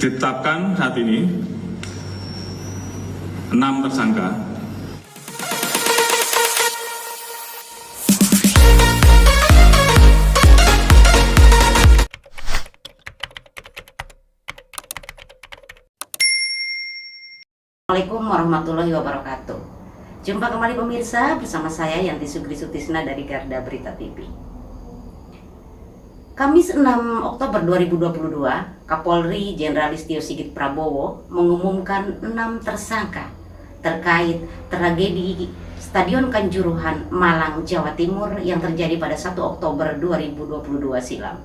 Ditetapkan saat ini 6 tersangka. Assalamualaikum warahmatullahi wabarakatuh. Jumpa kembali pemirsa bersama saya Yanti Sugri Sutisna dari Garda Berita TV. Kamis 6 Oktober 2022, Kapolri Jenderal Listio Sigit Prabowo mengumumkan 6 tersangka terkait tragedi Stadion Kanjuruhan, Malang, Jawa Timur yang terjadi pada 1 Oktober 2022 silam.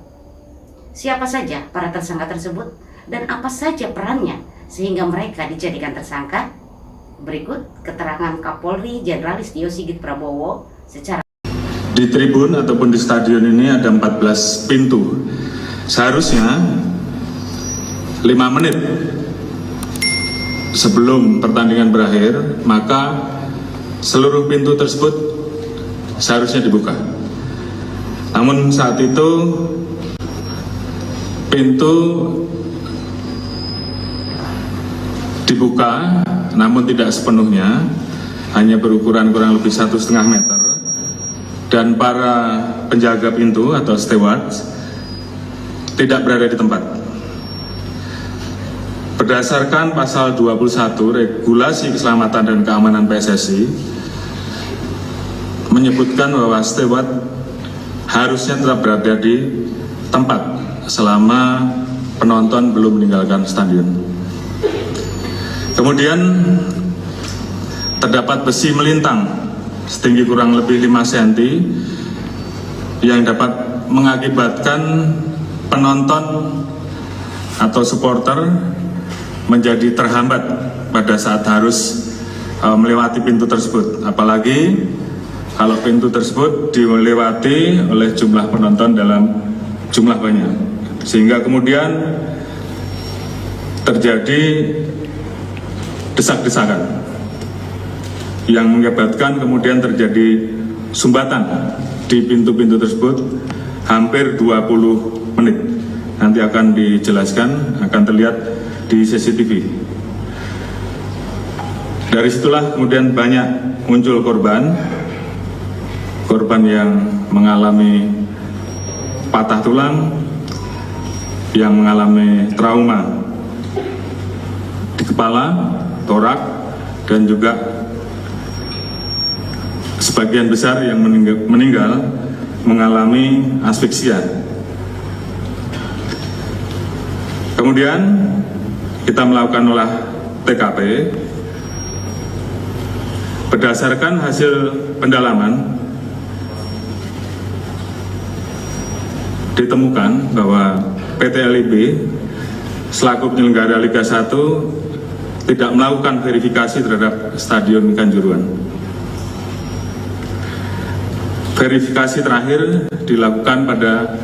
Siapa saja para tersangka tersebut dan apa saja perannya sehingga mereka dijadikan tersangka? Berikut keterangan Kapolri Jenderal Listio Sigit Prabowo secara Di tribun ataupun di stadion ini ada 14 pintu. Seharusnya 5 menit sebelum pertandingan berakhir, maka seluruh pintu tersebut seharusnya dibuka. Namun saat itu pintu dibuka, namun tidak sepenuhnya, hanya berukuran kurang lebih 1,5 meter. Dan para penjaga pintu atau steward tidak berada di tempat. Berdasarkan pasal 21 Regulasi Keselamatan dan Keamanan PSSI menyebutkan bahwa steward harusnya tetap berada di tempat selama penonton belum meninggalkan stadion. Kemudian terdapat besi melintang setinggi kurang lebih 5 cm yang dapat mengakibatkan penonton atau supporter menjadi terhambat pada saat harus melewati pintu tersebut, apalagi kalau pintu tersebut dilewati oleh jumlah penonton dalam jumlah banyak, sehingga kemudian terjadi desak-desakan yang mengakibatkan kemudian terjadi sumbatan di pintu-pintu tersebut hampir 20 menit. Nanti akan dijelaskan, akan terlihat di CCTV. Dari situlah kemudian banyak muncul korban yang mengalami patah tulang, yang mengalami trauma di kepala, torak, dan juga sebagian besar yang meninggal mengalami asfiksia. Kemudian kita melakukan olah TKP. Berdasarkan hasil pendalaman, ditemukan bahwa PT LIB selaku penyelenggara Liga 1 tidak melakukan verifikasi terhadap Stadion Kanjuruhan. Verifikasi terakhir dilakukan pada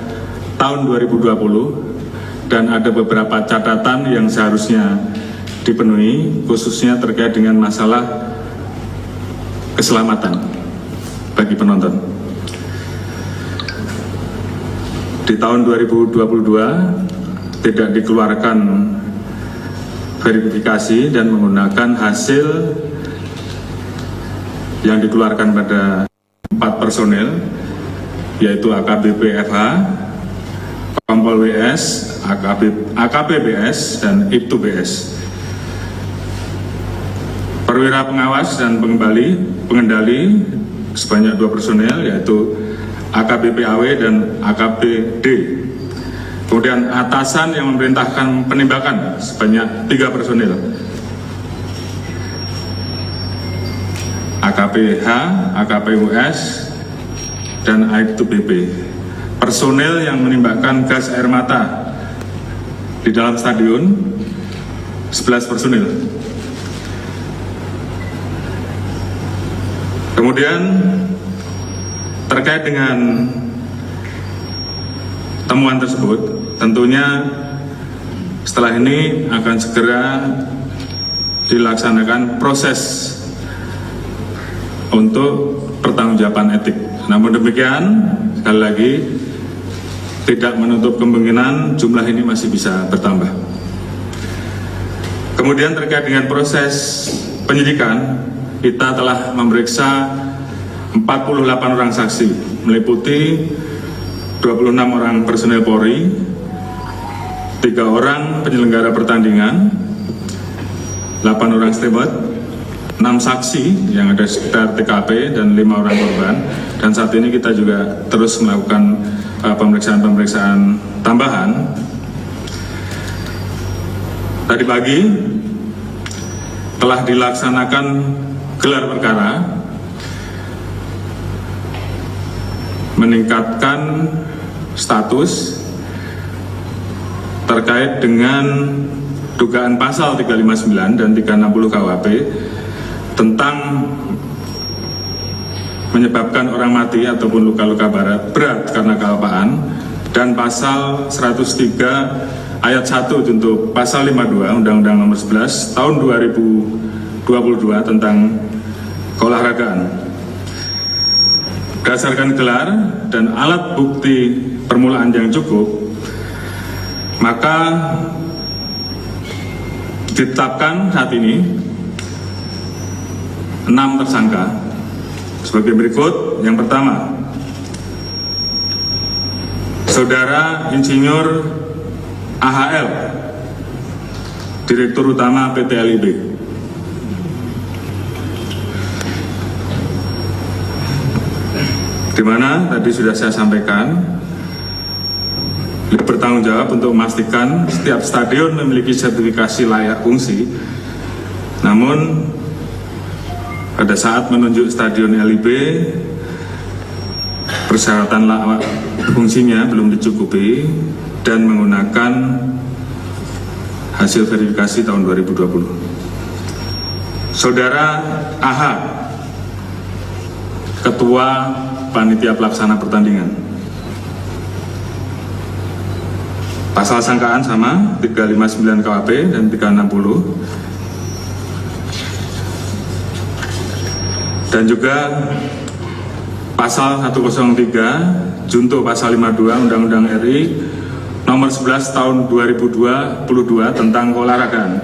tahun 2020 dan ada beberapa catatan yang seharusnya dipenuhi, khususnya terkait dengan masalah keselamatan bagi penonton. Di tahun 2022 tidak dikeluarkan verifikasi dan menggunakan hasil yang dikeluarkan pada 4 personel, yaitu AKBP FH, Kompol WS, AKPBS, dan IPTU BS. Perwira pengawas dan pengendali sebanyak 2 personel, yaitu AKBP AW dan AKBD. Kemudian atasan yang memerintahkan penembakan sebanyak 3 personel, AKPH, AKPUS, dan AIPTU-BP. Personel yang menembakkan gas air mata di dalam stadion 11 personel. Kemudian terkait dengan temuan tersebut, tentunya setelah ini akan segera dilaksanakan proses untuk pertanggungjawaban etik. Namun demikian, sekali lagi, tidak menutup kemungkinan jumlah ini masih bisa bertambah. Kemudian terkait dengan proses penyidikan, kita telah memeriksa 48 orang saksi, meliputi 26 orang personel Polri, 3 orang penyelenggara pertandingan, 8 orang steward, 6 saksi yang ada sekitar TKP, dan 5 orang korban. Dan saat ini kita juga terus melakukan pemeriksaan tambahan. Tadi pagi telah dilaksanakan gelar perkara meningkatkan status terkait dengan dugaan pasal 359 dan 360 KUHP tentang menyebabkan orang mati ataupun luka-luka berat karena kelupaan, dan pasal 103 ayat 1 untuk pasal 52 Undang-Undang Nomor 11 Tahun 2022 tentang keolahragaan. Berdasarkan gelar dan alat bukti permulaan yang cukup, maka ditetapkan saat ini 6 tersangka sebagai berikut. Yang pertama, Saudara Insinyur AHL, Direktur Utama PT LIB. Di mana tadi sudah saya sampaikan, bertanggung jawab untuk memastikan setiap stadion memiliki sertifikasi layak fungsi. Namun pada saat menunjuk stadion LIB, persyaratan layak fungsinya belum dicukupi dan menggunakan hasil verifikasi tahun 2020. Saudara AH, Ketua Panitia Pelaksana Pertandingan. Pasal sangkaan sama, 359 KUHP dan 360. Dan juga pasal 103 junto pasal 52 Undang-Undang RI Nomor 11 Tahun 2022 tentang keolahragaan,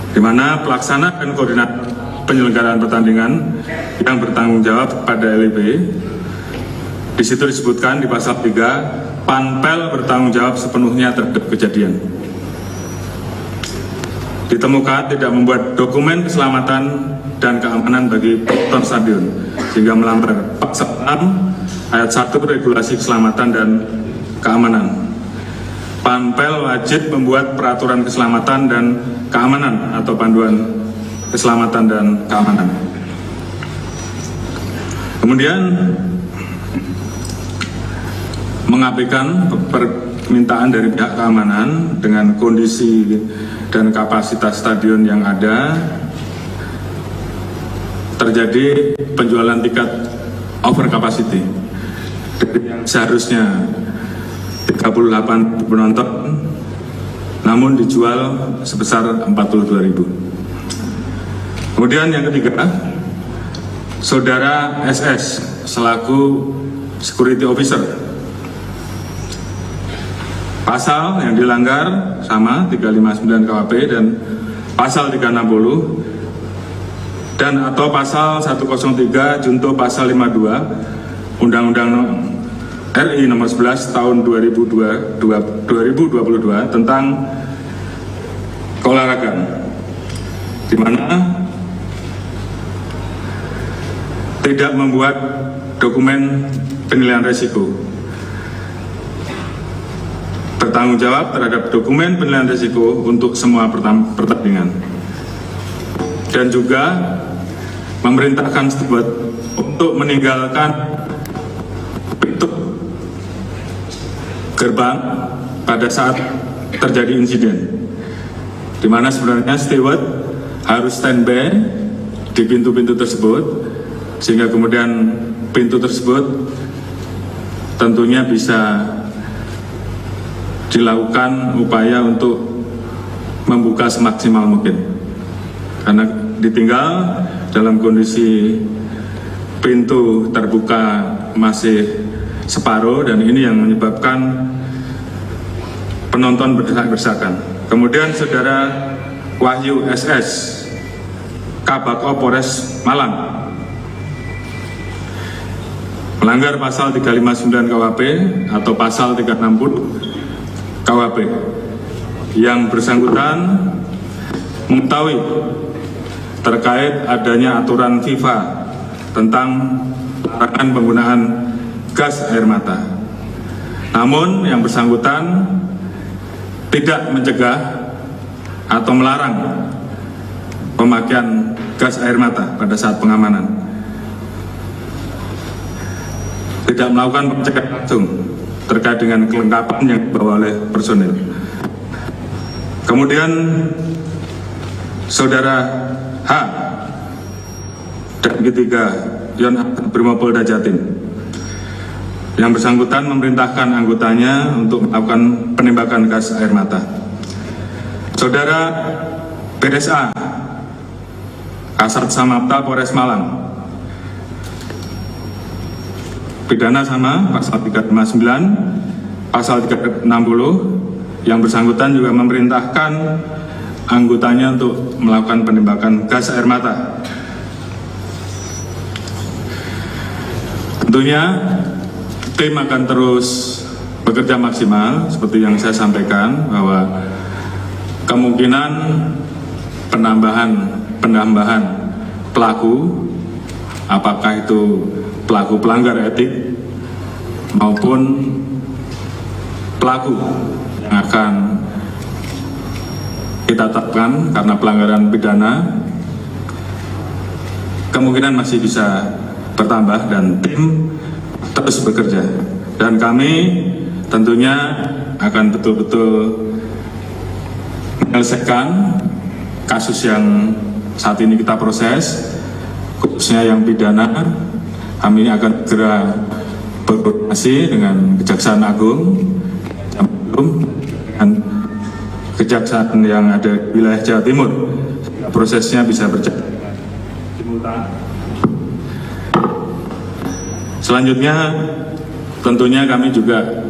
di mana pelaksana dan koordinator penyelenggaraan pertandingan yang bertanggung jawab pada LIB. Di situ disebutkan di pasal 3, Panpel bertanggung jawab sepenuhnya terhadap kejadian. Ditemukan tidak membuat dokumen keselamatan dan keamanan bagi penonton stadion, sehingga melanggar pasal 6 ayat 1 regulasi keselamatan dan keamanan. Panpel wajib membuat peraturan keselamatan dan keamanan atau panduan keselamatan dan keamanan. Kemudian mengabaikan permintaan dari pihak keamanan dengan kondisi dan kapasitas stadion yang ada, terjadi penjualan tiket over capacity yang seharusnya 38 penonton namun dijual sebesar 42.000. Kemudian yang ketiga, Saudara SS selaku security officer, pasal yang dilanggar sama 359 KUHP dan pasal 360 dan atau pasal 103 junto pasal 52 Undang-Undang RI Nomor 11 Tahun 2022 tentang keolahragaan, di mana tidak membuat dokumen penilaian risiko, bertanggung jawab terhadap dokumen penilaian risiko untuk semua pertandingan, dan juga memerintahkan steward untuk meninggalkan pintu gerbang pada saat terjadi insiden, di mana sebenarnya steward harus standby di pintu-pintu tersebut, sehingga kemudian pintu tersebut tentunya bisa dilakukan upaya untuk membuka semaksimal mungkin, karena ditinggal dalam kondisi pintu terbuka masih separuh, dan ini yang menyebabkan penonton berdesak-desakan. Kemudian Saudara Wahyu SS, Kabako Polres Malang, melanggar pasal 359 KUHP atau pasal 360 KUHP. Yang bersangkutan mengetahui terkait adanya aturan FIFA tentang larangan penggunaan gas air mata. Namun yang bersangkutan tidak mencegah atau melarang pemakaian gas air mata pada saat pengamanan. Tidak melakukan pencegahan langsung terkait dengan kelengkapan yang dibawa oleh personil. Kemudian Saudara H dan ketiga Yon Brimopolda Jatim, yang bersangkutan memerintahkan anggotanya untuk melakukan penembakan gas air mata. Saudara PSA Kasat Samapta Polres Malang, pidana sama pasal 359, pasal 360. Yang bersangkutan juga memerintahkan anggotanya untuk melakukan penembakan gas air mata. Tentunya tim akan terus bekerja maksimal seperti yang saya sampaikan, bahwa kemungkinan penambahan pelaku, apakah itu pelaku pelanggar etik maupun pelaku yang akan kita tetapkan karena pelanggaran pidana, kemungkinan masih bisa bertambah dan tim terus bekerja. Dan kami tentunya akan betul-betul menyelesaikan kasus yang saat ini kita proses, khususnya yang pidana. Kami akan segera berkoordinasi dengan Kejaksaan Agung, dengan kejaksaan yang ada di wilayah Jawa Timur. Prosesnya bisa berjalan simultan. Selanjutnya, tentunya kami juga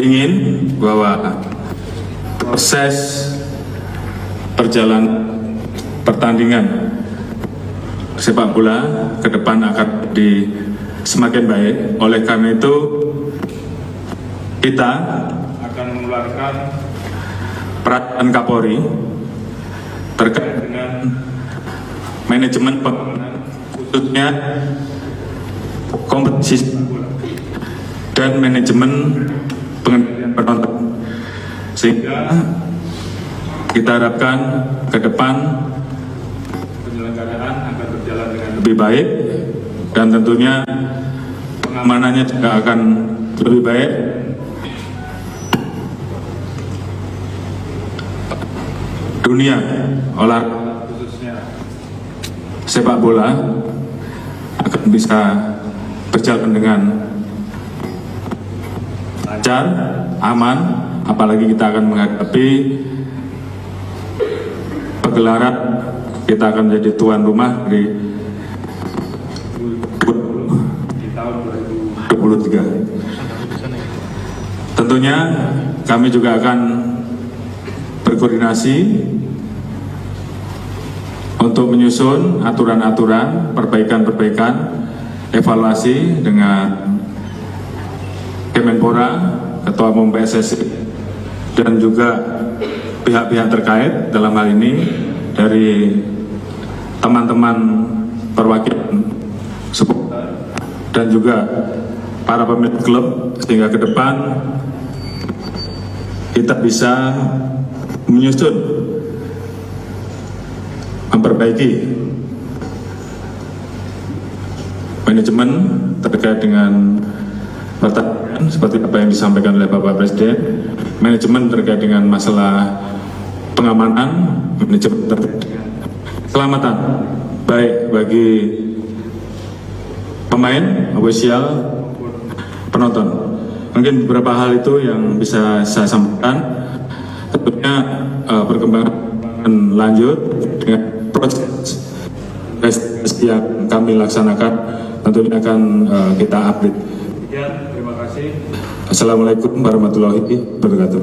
ingin bahwa proses pertandingan sepak bola ke depan akan semakin baik. Oleh karena itu, kita akan mengeluarkan peraturan Kapolri terkait dengan manajemen pengamanan, khususnya kompetisi sepak bola dan manajemen pengendalian penonton, sehingga kita harapkan ke depan penyelenggaraan akan berjalan dengan lebih baik dan tentunya pengamanannya juga akan lebih baik. Dunia olahraga khususnya sepak bola akan bisa berjalan dengan lancar, aman, apalagi kita akan menghadapi pegelaran, kita akan menjadi tuan rumah di tahun 2023. Tentunya kami juga akan berkoordinasi untuk menyusun aturan-aturan, perbaikan-perbaikan, evaluasi dengan Kemenpora, Ketua Umum PSSI, dan juga pihak-pihak terkait, dalam hal ini dari teman-teman perwakilan supporter dan juga para pemilik klub, sehingga ke depan kita bisa menyusun, memperbaiki manajemen terkait dengan pertandingan seperti apa yang disampaikan oleh Bapak Presiden, manajemen terkait dengan masalah pengamanan, manajemen terkait dengan keselamatan baik bagi pemain, ofisial, penonton. Mungkin beberapa hal itu yang bisa saya sampaikan. Tentunya perkembangan lanjut dengan proses yang kami laksanakan tentunya akan kita update. Terima kasih. Assalamualaikum warahmatullahi wabarakatuh.